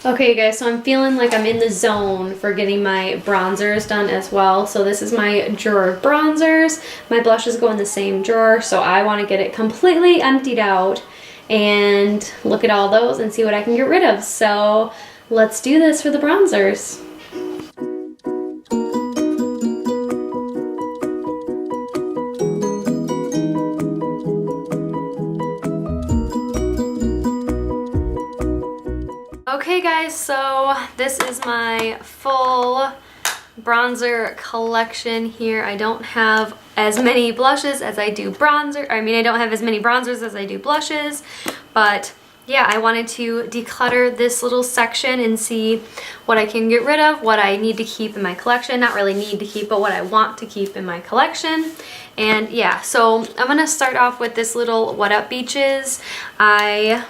Okay guys, so I'm feeling like I'm in the zone for getting my bronzers done as well. So this is my drawer of bronzers. My blushes go in the same drawer, so I want to get it completely emptied out and look at all those and see what I can get rid of. So let's do this for the bronzers. Okay guys, so this is my full bronzer collection here. I don't have as many blushes as I do bronzer. I mean, I don't have as many bronzers as I do blushes, but yeah, I wanted to declutter this little section and see what I can get rid of, what I need to keep in my collection. Not really need to keep, but what I want to keep in my collection. And yeah, so I'm gonna start off with this little What Up Beaches. I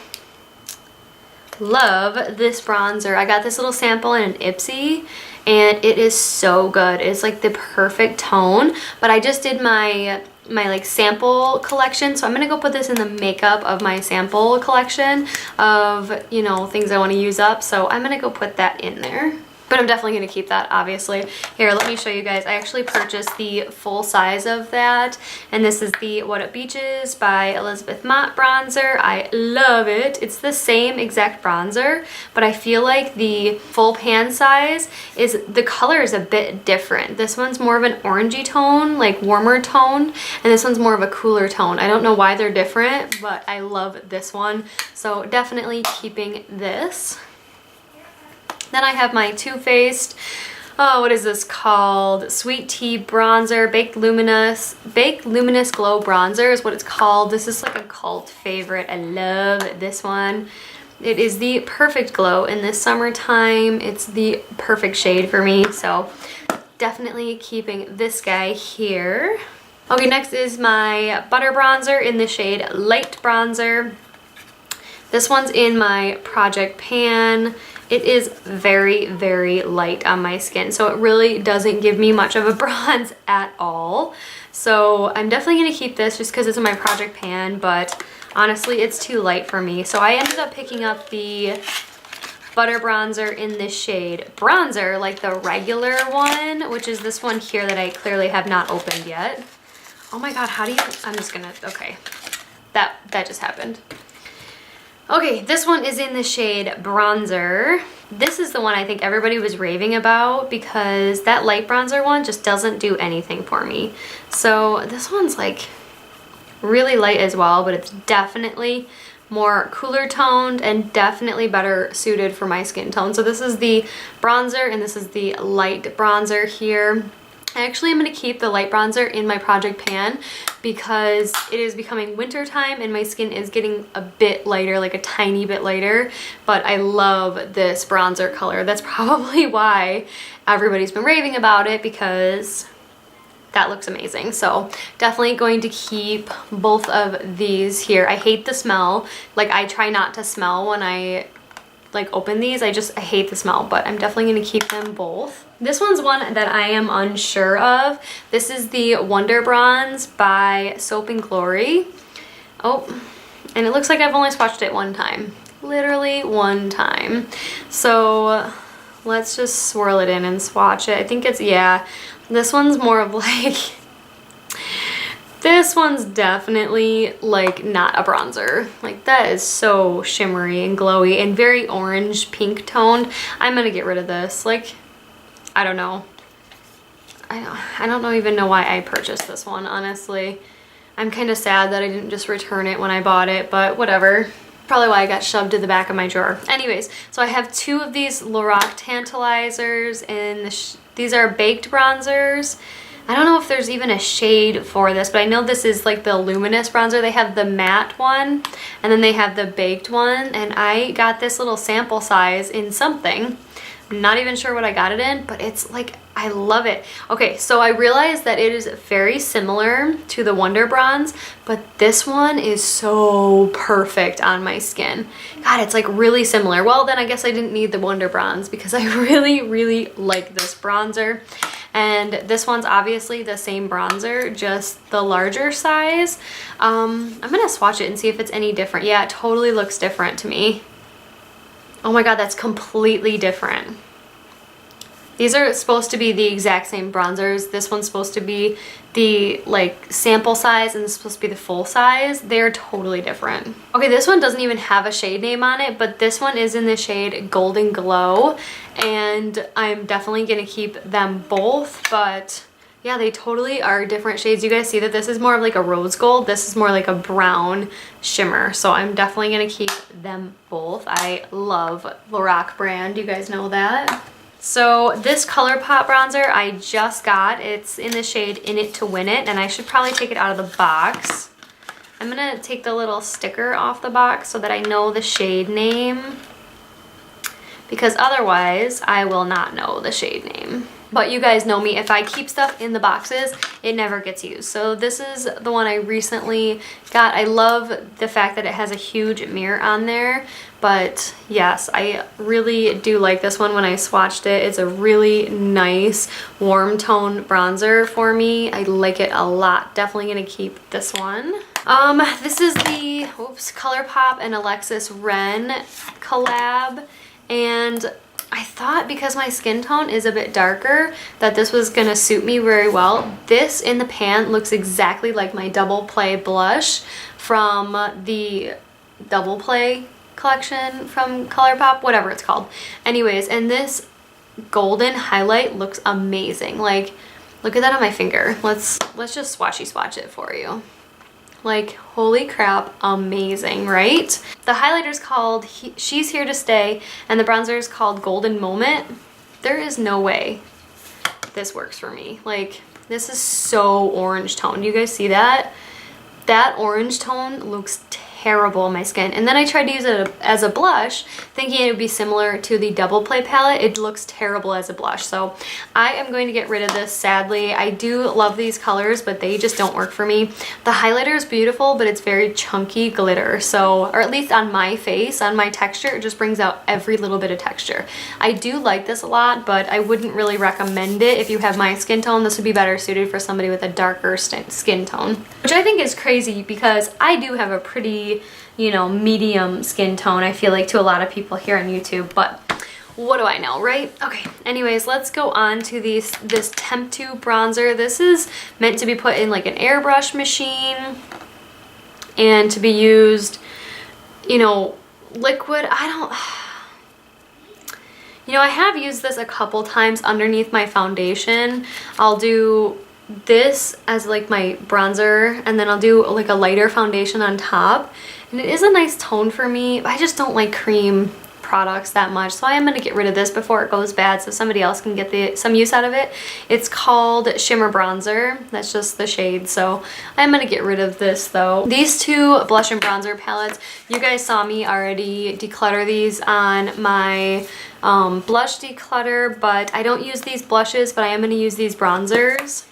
love this bronzer. I got this little sample in an Ipsy and it is so good. It's like the perfect tone, but I just did my like sample collection, so I'm gonna go put this in the makeup of my sample collection of, you know, things I want to use up. So I'm gonna go put that in there. But I'm definitely going to keep that, obviously. Here, let me show you guys. I actually purchased the full size of that. And this is the What Up Beaches by Elizabeth Mott bronzer. I love it. It's the same exact bronzer, but I feel like the full pan size is, the color is a bit different. This one's more of an orangey tone, like warmer tone, and this one's more of a cooler tone. I don't know why they're different, but I love this one. So definitely keeping this. Then I have my Too Faced, oh, what is this called? Sweet Tea Bronzer, Baked Luminous Glow Bronzer is what it's called. This is like a cult favorite. I love this one. It is the perfect glow in the summertime. It's the perfect shade for me, so definitely keeping this guy here. Okay, next is my Butter Bronzer in the shade Light Bronzer. This one's in my Project Pan. It is very, very light on my skin, so it really doesn't give me much of a bronze at all. So I'm definitely going to keep this just because it's in my Project Pan, but honestly, it's too light for me. So I ended up picking up the Butter Bronzer in this shade Bronzer, like the regular one, which is this one here that I clearly have not opened yet. Oh my god, how do you... I'm just gonna... Okay. That just happened. Okay, this one is in the shade Bronzer. This is the one I think everybody was raving about because that light bronzer one just doesn't do anything for me. So this one's like really light as well, but it's definitely more cooler toned and definitely better suited for my skin tone. So this is the bronzer and this is the light bronzer here. I actually am going to keep the light bronzer in my Project Pan because it is becoming winter time and my skin is getting a bit lighter, like a tiny bit lighter, but I love this bronzer color. That's probably why everybody's been raving about it, because that looks amazing. So definitely going to keep both of these here. I hate the smell. Like, I try not to smell when I like open these. I hate the smell, but I'm definitely going to keep them both. This one's one that I am unsure of. This is the Wonder Bronze by Soap and Glory. Oh, and it looks like I've only swatched it one time. Literally one time. So let's just swirl it in and swatch it. I think it's, yeah, this one's more of like, this one's definitely like not a bronzer. Like, that is so shimmery and glowy and very orange pink toned. I'm gonna get rid of this. Like, I don't know. I don't even know why I purchased this one, honestly. I'm kind of sad that I didn't just return it when I bought it, but whatever. Probably why I got shoved to the back of my drawer. Anyways, so I have two of these Lorac tantalizers, and these are baked bronzers. I don't know if there's even a shade for this, but I know this is like the luminous bronzer. They have the matte one, and then they have the baked one, and I got this little sample size in something. I'm not even sure what I got it in, but it's like, I love it. Okay, so I realized that it is very similar to the Wonder Bronze, but this one is so perfect on my skin. God, it's like really similar. Well, then I guess I didn't need the Wonder Bronze because I really, really like this bronzer. And this one's obviously the same bronzer, just the larger size. I'm gonna swatch it and see if it's any different. Yeah, it totally looks different to me. Oh my god, that's completely different. These are supposed to be the exact same bronzers. This one's supposed to be the like sample size and this is supposed to be the full size. They're totally different. Okay, this one doesn't even have a shade name on it, but this one is in the shade Golden Glow, and I'm definitely gonna keep them both, but yeah, they totally are different shades. You guys see that this is more of like a rose gold. This is more like a brown shimmer. So I'm definitely gonna keep them both. I love Lorac brand, you guys know that. So this Colourpop bronzer I just got. It's in the shade In It to Win It, and I should probably take it out of the box. I'm gonna take the little sticker off the box so that I know the shade name, because otherwise I will not know the shade name. But you guys know me, if I keep stuff in the boxes, it never gets used. So this is the one I recently got. I love the fact that it has a huge mirror on there. But yes, I really do like this one when I swatched it. It's a really nice warm tone bronzer for me. I like it a lot. Definitely gonna keep this one. This is the Colourpop and Alexis Ren collab, and I thought because my skin tone is a bit darker that this was gonna suit me very well. This in the pan looks exactly like my Double Play blush from the Double Play collection from Colourpop, whatever it's called. Anyways, and this golden highlight looks amazing. Like, look at that on my finger. Let's just swatchy swatch it for you. Like, holy crap, amazing, right? The highlighter is called She's Here to Stay, and the bronzer is called Golden Moment. There is no way this works for me. Like, this is so orange toned. You guys see that? That orange tone looks terrible on my skin. And then I tried to use it as a blush, thinking it would be similar to the Double Play palette. It looks terrible as a blush. So I am going to get rid of this, sadly. I do love these colors, but they just don't work for me. The highlighter is beautiful, but it's very chunky glitter. So, or at least on my face, on my texture, it just brings out every little bit of texture. I do like this a lot, but I wouldn't really recommend it if you have my skin tone. This would be better suited for somebody with a darker skin tone, which I think is crazy because I do have a pretty, you know, medium skin tone, I feel like, to a lot of people here on YouTube, but what do I know, right? Okay, anyways, let's go on to this Temptu bronzer. This is meant to be put in like an airbrush machine and to be used, you know, liquid. You know, I have used this a couple times underneath my foundation. I'll do this as like my bronzer, and then I'll do like a lighter foundation on top, and it is a nice tone for me. I just don't like cream products that much, so I am going to get rid of this before it goes bad so somebody else can get some use out of it. It's called Shimmer Bronzer. That's just the shade, so I'm going to get rid of this though. These two blush and bronzer palettes, you guys saw me already declutter these on my blush declutter, but I don't use these blushes, but I am going to use these bronzers.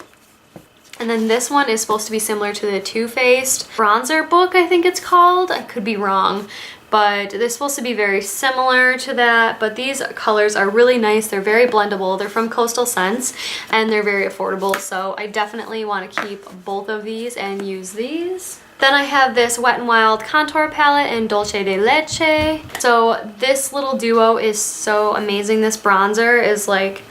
And then this one is supposed to be similar to the Too Faced bronzer book, I think it's called. I could be wrong, but this is supposed to be very similar to that. But these colors are really nice. They're very blendable. They're from Coastal Scents, and they're very affordable. So I definitely want to keep both of these and use these. Then I have this Wet n Wild contour palette in Dolce de Leche. So this little duo is so amazing. This bronzer is like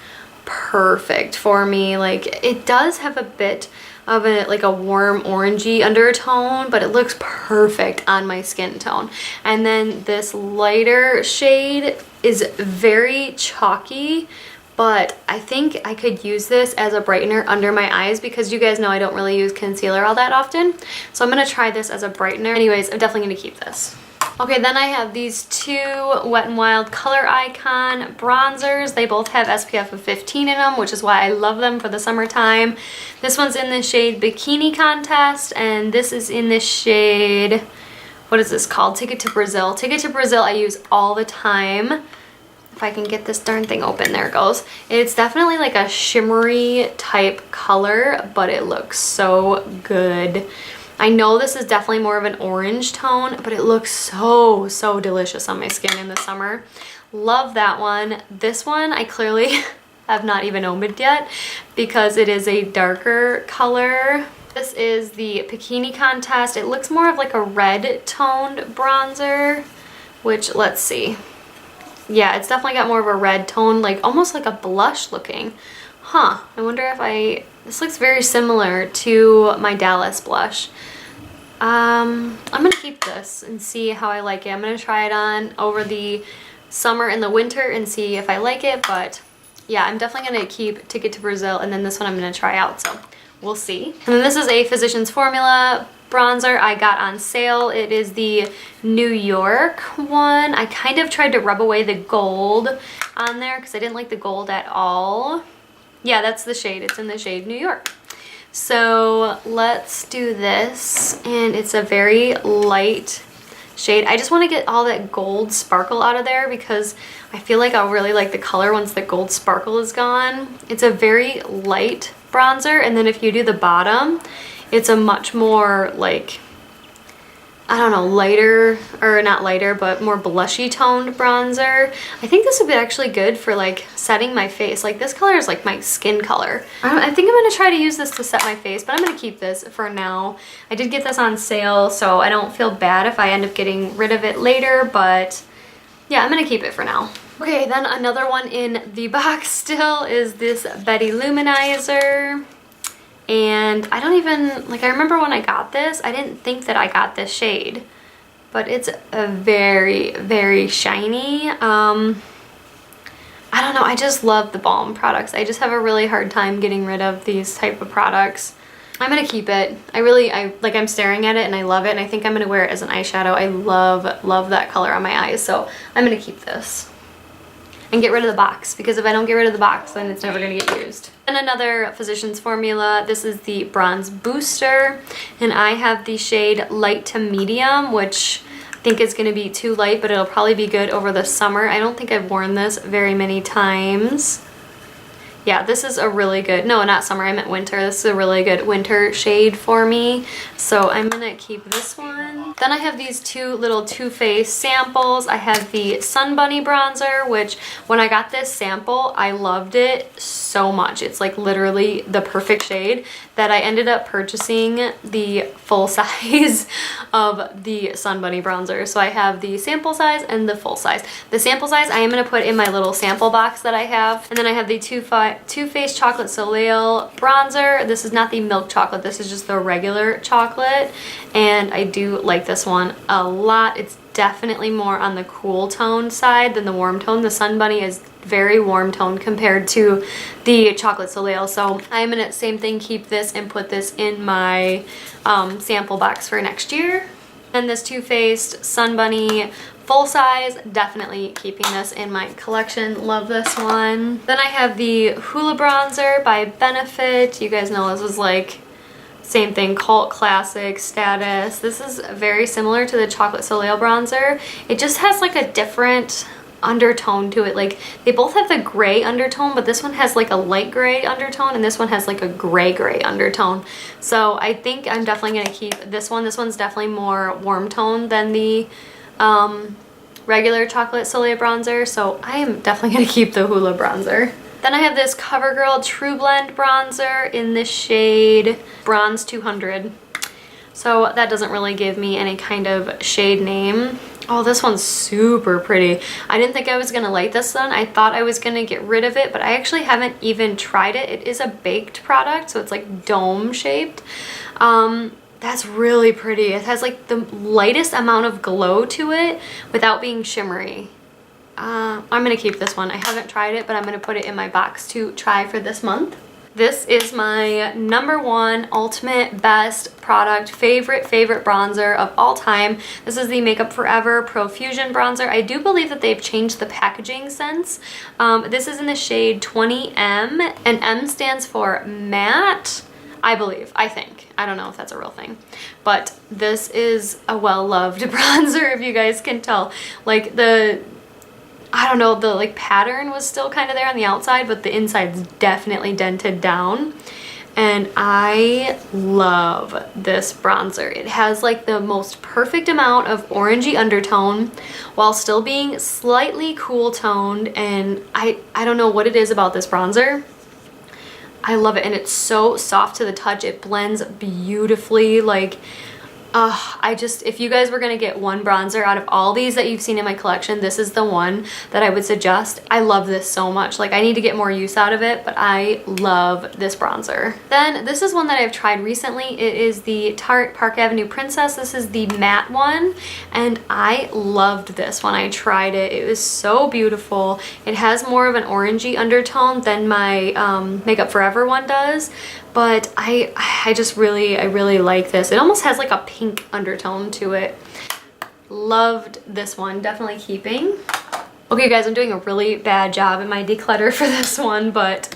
perfect for me. Like, it does have a bit of a like a warm orangey undertone, but it looks perfect on my skin tone. And then this lighter shade is very chalky, but I think I could use this as a brightener under my eyes because you guys know I don't really use concealer all that often. So I'm gonna try this as a brightener. Anyways, I'm definitely gonna keep this. Okay, then I have these two Wet n Wild Color Icon bronzers. They both have SPF of 15 in them, which is why I love them for the summertime. This one's in the shade Bikini Contest, and this is in the shade, what is this called? Ticket to Brazil. Ticket to Brazil I use all the time. If I can get this darn thing open, there it goes. It's definitely like a shimmery type color, but it looks so good. I know this is definitely more of an orange tone, but it looks so, so delicious on my skin in the summer. Love that one. This one I clearly have not even opened yet because it is a darker color. This is the Bikini Contest. It looks more of like a red toned bronzer, which, let's see. Yeah, it's definitely got more of a red tone, like almost like a blush looking. Huh, I wonder if this looks very similar to my Dallas blush. I'm gonna keep this and see how I like it. I'm gonna try it on over the summer and the winter and see if I like it, but yeah, I'm definitely gonna keep Ticket to Brazil, and then this one I'm gonna try out, so we'll see. And then this is a Physicians Formula bronzer I got on sale. It is the New York one. I kind of tried to rub away the gold on there because I didn't like the gold at all. Yeah, that's the shade. It's in the shade New York. So let's do this, and it's a very light shade. I just want to get all that gold sparkle out of there because I feel like I'll really like the color once the gold sparkle is gone. It's a very light bronzer, and then if you do the bottom, it's a much more like, I don't know, lighter, or not lighter, but more blushy toned bronzer. I think this would be actually good for like setting my face. Like this color is like my skin color. I think I'm gonna try to use this to set my face, but I'm gonna keep this for now. I did get this on sale, so I don't feel bad if I end up getting rid of it later, but yeah, I'm gonna keep it for now. Okay, then another one in the box still is this Betty Luminizer. And I don't even, like, I remember when I got this, I didn't think that I got this shade, but it's a very, very shiny. I don't know, I just love the Balm products. I just have a really hard time getting rid of these type of products. I'm gonna keep it. I'm staring at it and I love it, and I think I'm gonna wear it as an eyeshadow. I love that color on my eyes, so I'm gonna keep this. And get rid of the box, because if I don't get rid of the box, then it's never gonna get used. And another Physicians Formula, this is the Bronze Booster, and I have the shade Light to Medium, which I think is gonna be too light, but it'll probably be good over the summer. I don't think I've worn this very many times. Yeah, this is a really good, no, not summer, I meant winter. This is a really good winter shade for me. So I'm gonna keep this one. Then I have these two little Too Faced samples. I have the Sun Bunny bronzer, which when I got this sample, I loved it so much. It's like literally the perfect shade that I ended up purchasing the full size of the Sun Bunny bronzer. So I have the sample size and the full size. The sample size I am gonna put in my little sample box that I have. And then I have the Too Faced Chocolate Soleil bronzer. This is not the milk chocolate, this is just the regular chocolate, and I do like this one a lot. It's definitely more on the cool tone side than the warm tone. The Sun Bunny is very warm tone compared to the Chocolate Soleil, so I'm gonna, same thing, keep this and put this in my sample box for next year. And this Too Faced Sun Bunny full size, definitely keeping this in my collection. Love this one. Then I have the Hoola bronzer by Benefit. You guys know this was like same thing, cult classic status. This is very similar to the Chocolate Soleil bronzer. It just has like a different undertone to it. Like they both have the gray undertone, but this one has like a light gray undertone and this one has like a gray undertone. So I think I'm definitely gonna keep this one. This one's definitely more warm tone than the regular Chocolate Soleil bronzer, so I am definitely gonna keep the Hoola bronzer. Then I have this CoverGirl True Blend bronzer in the shade Bronze 200. So that doesn't really give me any kind of shade name. Oh, this one's super pretty. I didn't think I was gonna like this one. I thought I was gonna get rid of it, but I actually haven't even tried it. It is a baked product, so it's like dome shaped. That's really pretty. It has like the lightest amount of glow to it without being shimmery. I'm gonna keep this one. I haven't tried it, but I'm gonna put it in my box to try for this month. This is my #1 ultimate best product, favorite bronzer of all time. This is the Makeup Forever Pro Fusion bronzer. I do believe that they've changed the packaging since. This is in the shade 20M, and M stands for matte, I believe, I think. I don't know if that's a real thing, but this is a well-loved bronzer, if you guys can tell. Like I don't know, the like pattern was still kind of there on the outside, but the inside's definitely dented down. And I love this bronzer. It has like the most perfect amount of orangey undertone while still being slightly cool toned, and I don't know what it is about this bronzer. I love it, and it's so soft to the touch. It blends beautifully. Like, if you guys were gonna get one bronzer out of all these that you've seen in my collection, this is the one that I would suggest. I love this so much. Like, I need to get more use out of it, but I love this bronzer. Then this is one that I've tried recently. It is the Tarte Park Avenue Princess. This is the matte one, and I loved this when I tried it. It was so beautiful. It has more of an orangey undertone than my Makeup Forever one does, but I really like this. It almost has like a pink undertone to it. Loved this one, definitely keeping. Okay guys, I'm doing a really bad job in my declutter for this one, but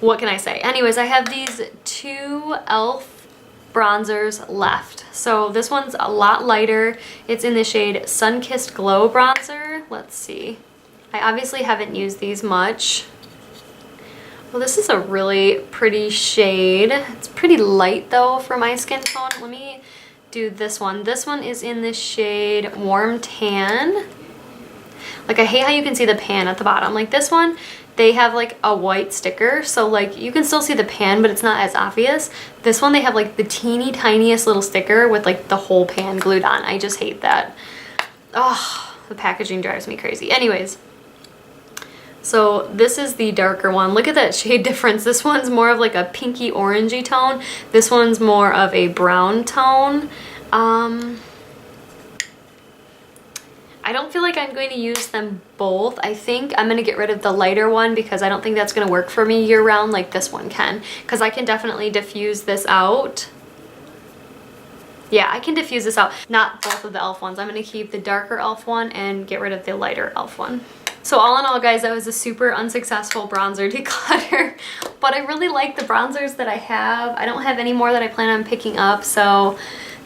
what can I say? Anyways, I have these two e.l.f. bronzers left. So this one's a lot lighter. It's in the shade Sun-Kissed Glow bronzer. Let's see. I obviously haven't used these much. Well, this is a really pretty shade. It's pretty light though for my skin tone. Let me do this one. This one is in the shade Warm Tan. Like, I hate how you can see the pan at the bottom. Like this one, they have like a white sticker, so like you can still see the pan, but it's not as obvious. This one, they have like the teeny tiniest little sticker with like the whole pan glued on. I just hate that. Oh, the packaging drives me crazy. Anyways. So this is the darker one. Look at that shade difference. This one's more of like a pinky orangey tone. This one's more of a brown tone. I don't feel like I'm going to use them both. I think I'm going to get rid of the lighter one because I don't think that's going to work for me year round like this one can. Because I can definitely diffuse this out. Yeah, I can diffuse this out. Not both of the e.l.f. ones. I'm going to keep the darker e.l.f. one and get rid of the lighter e.l.f. one. So all in all, guys, that was a super unsuccessful bronzer declutter, but I really like the bronzers that I have. I don't have any more that I plan on picking up, so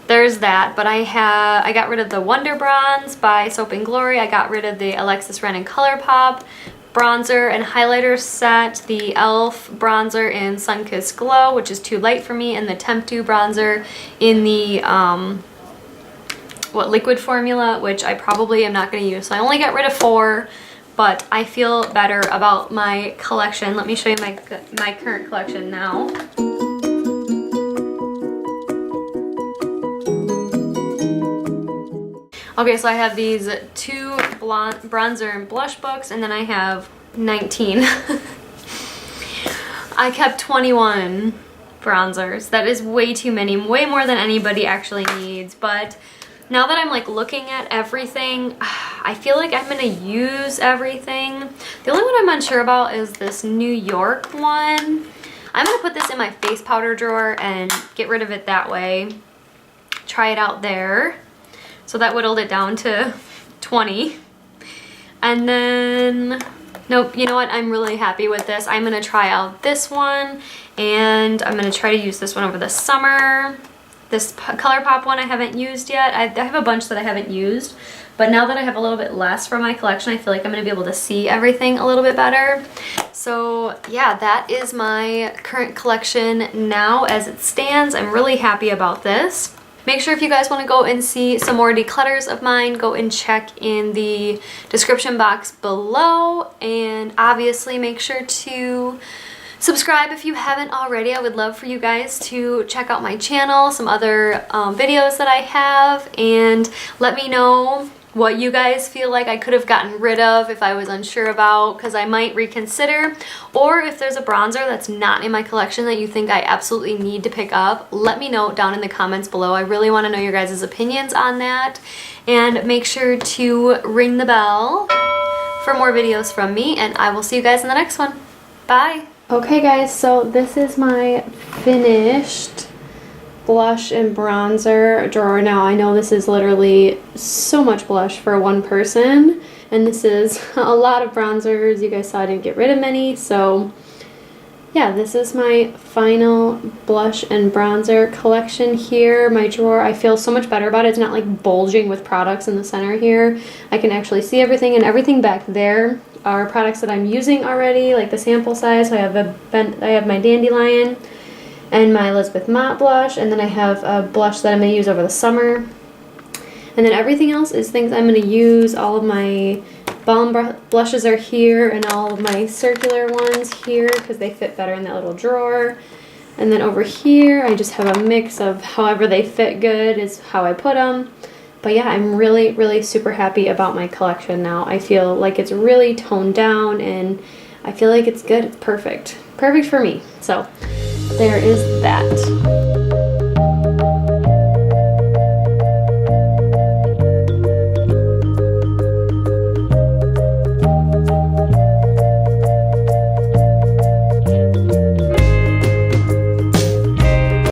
there's that. But I got rid of the Wonder Bronze by Soap & Glory. I got rid of the Alexis Ren and Colourpop bronzer and highlighter set, the e.l.f. bronzer in Sun-Kissed Glow, which is too light for me, and the Temptu bronzer in the liquid formula, which I probably am not going to use. So I only got rid of 4. But I feel better about my collection. Let me show you my current collection now. Okay, so I have these 2 bronzer and blush books, and then I have 19. I kept 21 bronzers. That is way too many, way more than anybody actually needs, but now that I'm like looking at everything, I feel like I'm gonna use everything. The only one I'm unsure about is this New York one. I'm gonna put this in my face powder drawer and get rid of it that way. Try it out there. So that whittled it down to 20. And then, nope, you know what? I'm really happy with this. I'm gonna try out this one, and I'm gonna try to use this one over the summer. This Colourpop one I haven't used yet. I have a bunch that I haven't used, but now that I have a little bit less from my collection, I feel like I'm going to be able to see everything a little bit better. So yeah, that is my current collection now as it stands. I'm really happy about this. Make sure if you guys want to go and see some more declutters of mine, go and check in the description box below, and obviously make sure to subscribe if you haven't already. I would love for you guys to check out my channel, some other videos that I have, and let me know what you guys feel like I could have gotten rid of if I was unsure about, because I might reconsider. Or if there's a bronzer that's not in my collection that you think I absolutely need to pick up, let me know down in the comments below. I really want to know your guys' opinions on that. And make sure to ring the bell for more videos from me, and I will see you guys in the next one. Bye! Okay guys, so this is my finished blush and bronzer drawer. Now I know this is literally so much blush for one person, and this is a lot of bronzers. You guys saw I didn't get rid of many, so yeah, this is my final blush and bronzer collection here. My drawer, I feel so much better about it. It's not like bulging with products in the center here. I can actually see everything, and everything back there are products that I'm using already, like the sample size. So I have my Dandelion and my Elizabeth Mott blush, and then I have a blush that I'm going to use over the summer. And then everything else is things I'm going to use. All of my balm blushes are here, and all of my circular ones here because they fit better in that little drawer. And then over here, I just have a mix of however they fit good is how I put them. But yeah, I'm really, really super happy about my collection now. I feel like it's really toned down and I feel like it's good. It's perfect. Perfect for me. So there is that.